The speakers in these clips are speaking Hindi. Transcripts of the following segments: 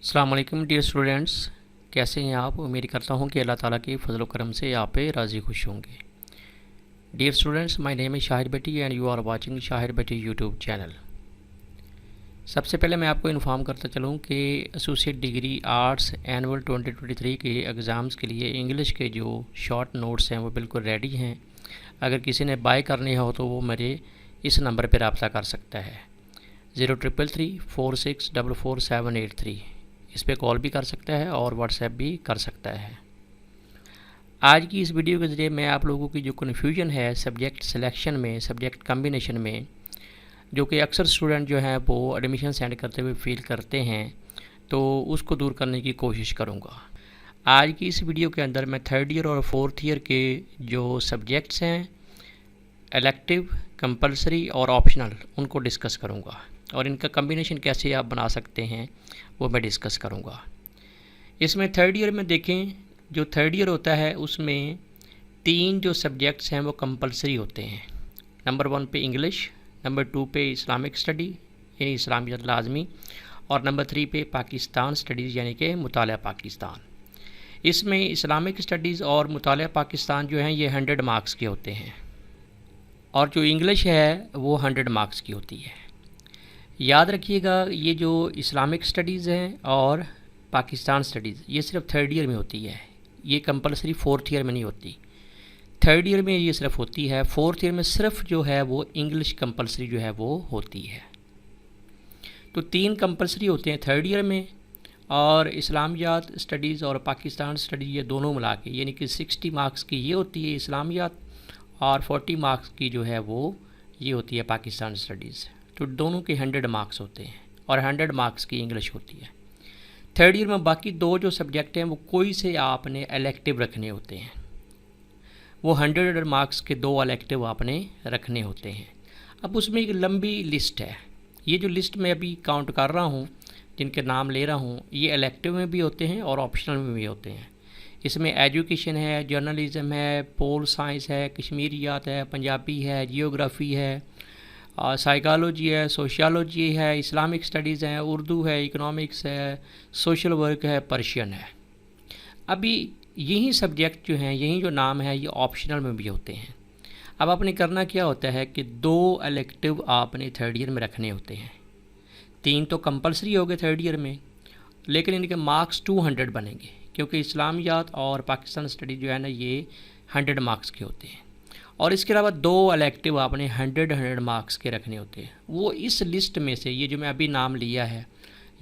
अस्सलाम वालेकुम डियर स्टूडेंट्स, कैसे हैं आप। उम्मीद करता हूं कि अल्लाह ताला के फजल करम से आप पे राज़ी खुश होंगे। Dear students, my name is Shahir Beti and you are watching Shahir Beti YouTube channel. सबसे पहले मैं आपको इन्फॉर्म करता चलूं कि एसोसिएट डिग्री आर्ट्स एनुअल 2023 के एग्ज़ाम्स के लिए इंग्लिश के जो शॉर्ट नोट्स हैं वो बिल्कुल रेडी हैं। अगर किसी ने बाय करने हो तो वो मेरे इस नंबर पर रब्ता कर सकता है 033346444783। इस पर कॉल भी कर सकता है और व्हाट्सएप भी कर सकता है। आज की इस वीडियो के ज़रिए मैं आप लोगों की जो कन्फ्यूजन है सब्जेक्ट सिलेक्शन में, सब्जेक्ट कम्बिनेशन में, जो कि अक्सर स्टूडेंट जो हैं वो एडमिशन सेंड करते हुए फील करते हैं, तो उसको दूर करने की कोशिश करूँगा। आज की इस वीडियो के अंदर मैं थर्ड ईयर और फोर्थ ईयर के जो सब्जेक्ट्स हैं इलेक्टिव, कंपलसरी और ऑप्शनल, उनको डिस्कस करूँगा और इनका कम्बिनेशन कैसे आप बना सकते हैं वो मैं डिस्कस करूँगा। इसमें थर्ड ईयर में देखें, जो थर्ड ईयर होता है उसमें 3 जो सब्जेक्ट्स हैं वो कंपलसरी होते हैं। नंबर 1 पे इंग्लिश, नंबर 2 पे इस्लामिक स्टडी यानी इस्लामियत लाजमी, और नंबर 3 पे पाकिस्तान स्टडीज़ यानी कि मुताला पाकिस्तान। इसमें इस्लामिक स्टडीज़ और मुताला पाकिस्तान जो हैं ये 100 मार्क्स के होते हैं और जो इंग्लिश है वो 100 मार्क्स की होती है। याद रखिएगा, ये जो इस्लामिक स्टडीज़ हैं और पाकिस्तान स्टडीज़ ये सिर्फ थर्ड ईयर में होती है, ये कंपलसरी फोर्थ ईयर में नहीं होती। थर्ड ईयर में ये सिर्फ होती है, फोर्थ ईयर में सिर्फ जो है वो इंग्लिश कंपलसरी जो है वो होती है। तो 3 कंपलसरी होते हैं थर्ड ईयर में, और इस्लामियात स्टडीज़ और पाकिस्तान स्टडी ये दोनों मिला के यानी कि 60 मार्क्स की ये होती है इस्लामियात और 40 मार्क्स की जो है वो ये होती है पाकिस्तान स्टडीज़। तो दोनों के 100 मार्क्स होते हैं और 100 मार्क्स की इंग्लिश होती है। थर्ड ईयर में बाकी 2 जो सब्जेक्ट हैं वो कोई से आपने इलेक्टिव रखने होते हैं, वो 100 मार्क्स के 2 इलेक्टिव आपने रखने होते हैं। अब उसमें एक लंबी लिस्ट है, ये जो लिस्ट मैं अभी काउंट कर रहा हूँ, जिनके नाम ले रहा हूँ, ये इलेक्टिव में भी होते हैं और ऑप्शनल में भी होते हैं। इसमें एजुकेशन है, जर्नलिज़म है, पोल साइंस है, कश्मीरियात है, पंजाबी है, जियोग्राफ़ी है, साइकोलॉजी है, सोशियोलॉजी है, इस्लामिक स्टडीज़ है, उर्दू है, इकोनॉमिक्स है, सोशल वर्क है, पर्शियन है। अभी यही सब्जेक्ट जो हैं, यही जो नाम है, ये ऑप्शनल में भी होते हैं। अब आपने करना क्या होता है कि 2 इलेक्टिव आपने थर्ड ईयर में रखने होते हैं। 3 तो कंपलसरी हो गए थर्ड ईयर में, लेकिन इनके मार्क्स 200 बनेंगे क्योंकि इस्लामियात और पाकिस्तान स्टडी जो है ना ये 100 मार्क्स के होते हैं। और इसके अलावा 2 इलेक्टिव आपने 100 मार्क्स के रखने होते हैं। वो इस लिस्ट में से, ये जो मैं अभी नाम लिया है,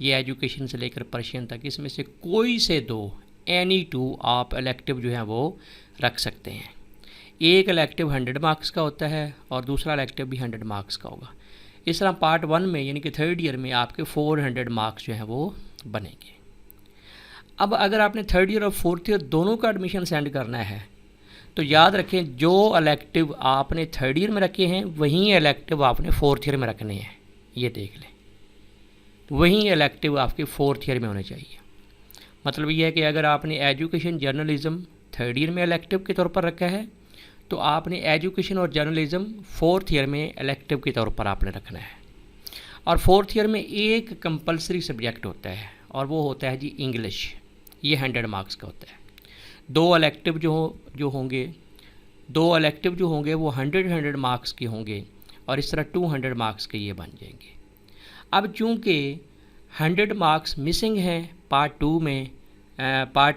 ये एजुकेशन से लेकर पर्शियन तक, इसमें से कोई से 2 एनी 2 आप इलेक्टिव जो है वो रख सकते हैं। एक इलेक्टिव 100 मार्क्स का होता है और दूसरा इलेक्टिव भी 100 मार्क्स का होगा। इस तरह पार्ट 1 में यानी कि थर्ड ईयर में आपके 400 मार्क्स जो हैं वो बनेंगे। अब अगर आपने थर्ड ईयर और फोर्थ ईयर दोनों का एडमिशन सेंड करना है तो याद रखें, जो इलेक्टिव आपने थर्ड ईयर में रखे हैं वहीं इलेक्टिव आपने फोर्थ ईयर में रखने हैं। ये देख लें, वहीं इलेक्टिव आपके फोर्थ ईयर में होने चाहिए। मतलब ये है कि अगर आपने एजुकेशन जर्नलिज़म थर्ड ईयर में इलेक्टिव के तौर पर रखा है तो आपने एजुकेशन और जर्नलिज़म फोर्थ ईयर में इलेक्टिव के तौर पर आपने रखना है। और फोर्थ ईयर में एक कंपलसरी सब्जेक्ट होता है और वो होता है जी इंग्लिश, ये 100 मार्क्स का होता है। 2 इलेक्टिव जो होंगे 2 इलेक्टिव जो होंगे वो 100 मार्क्स के होंगे और इस तरह 200 मार्क्स के ये बन जाएंगे। अब चूँकि 100 मार्क्स मिसिंग हैं पार्ट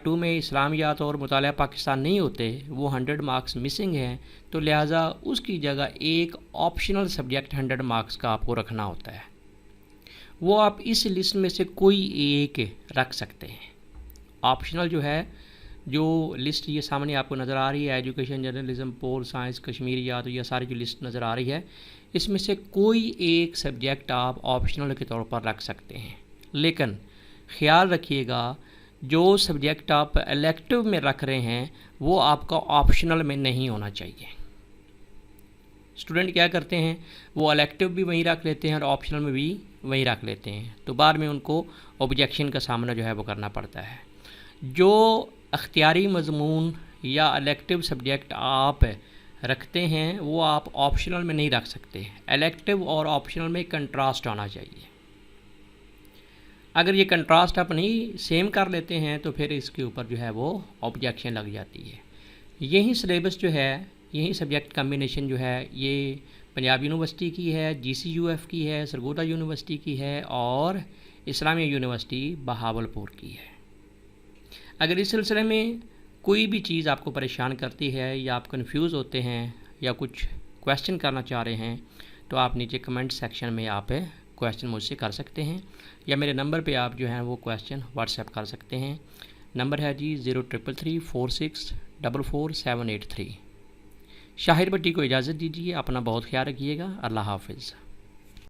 2 में इस्लामियात और मुताला पाकिस्तान नहीं होते, वो 100 मार्क्स मिसिंग हैं, तो लिहाजा उसकी जगह एक ऑप्शनल सब्जेक्ट 100 मार्क्स का आपको रखना होता है। वो आप इस लिस्ट में से कोई एक रख सकते हैं। ऑप्शनल जो है, जो लिस्ट ये सामने आपको नज़र आ रही है, एजुकेशन, जर्नलिज्म, पोल साइंस, कश्मीरियात, ये सारी जो लिस्ट नज़र आ रही है, इसमें से कोई एक सब्जेक्ट आप ऑप्शनल के तौर पर रख सकते हैं। लेकिन ख्याल रखिएगा, जो सब्जेक्ट आप इलेक्टिव में रख रहे हैं वो आपका ऑप्शनल में नहीं होना चाहिए। स्टूडेंट क्या करते हैं, वो इलेक्टिव भी वहीं रख लेते हैं और ऑप्शनल में भी वहीं रख लेते हैं, तो बाद में उनको ऑब्जेक्शन का सामना जो है वो करना पड़ता है। जो अख्तियारी मज़मून या इलेक्टिव सब्जेक्ट आप रखते हैं वो आप ऑप्शनल में नहीं रख सकते। इलेक्टिव और ऑप्शनल में कंट्रास्ट आना चाहिए। अगर ये कंट्रास्ट आप नहीं सेम कर लेते हैं तो फिर इसके ऊपर जो है वो ऑब्जेक्शन लग जाती है। यही सिलेबस जो है, यही सब्जेक्ट कम्बिनेशन जो है, ये पंजाब यूनिवर्सिटी की है, GCUF की है, सरगोदा यूनिवर्सिटी की है और इस्लामिया यूनिवर्सिटी बहावलपुर की है। अगर इस सिलसिले में कोई भी चीज़ आपको परेशान करती है या आप कंफ्यूज होते हैं या कुछ क्वेश्चन करना चाह रहे हैं तो आप नीचे कमेंट सेक्शन में आप क्वेश्चन मुझसे कर सकते हैं या मेरे नंबर पे आप जो है वो क्वेश्चन व्हाट्सएप कर सकते हैं। नंबर है जी 033346444783। शाहिर भट्टी को इजाज़त दीजिए, अपना बहुत ख्याल रखिएगा। अल्लाह हाफिज़।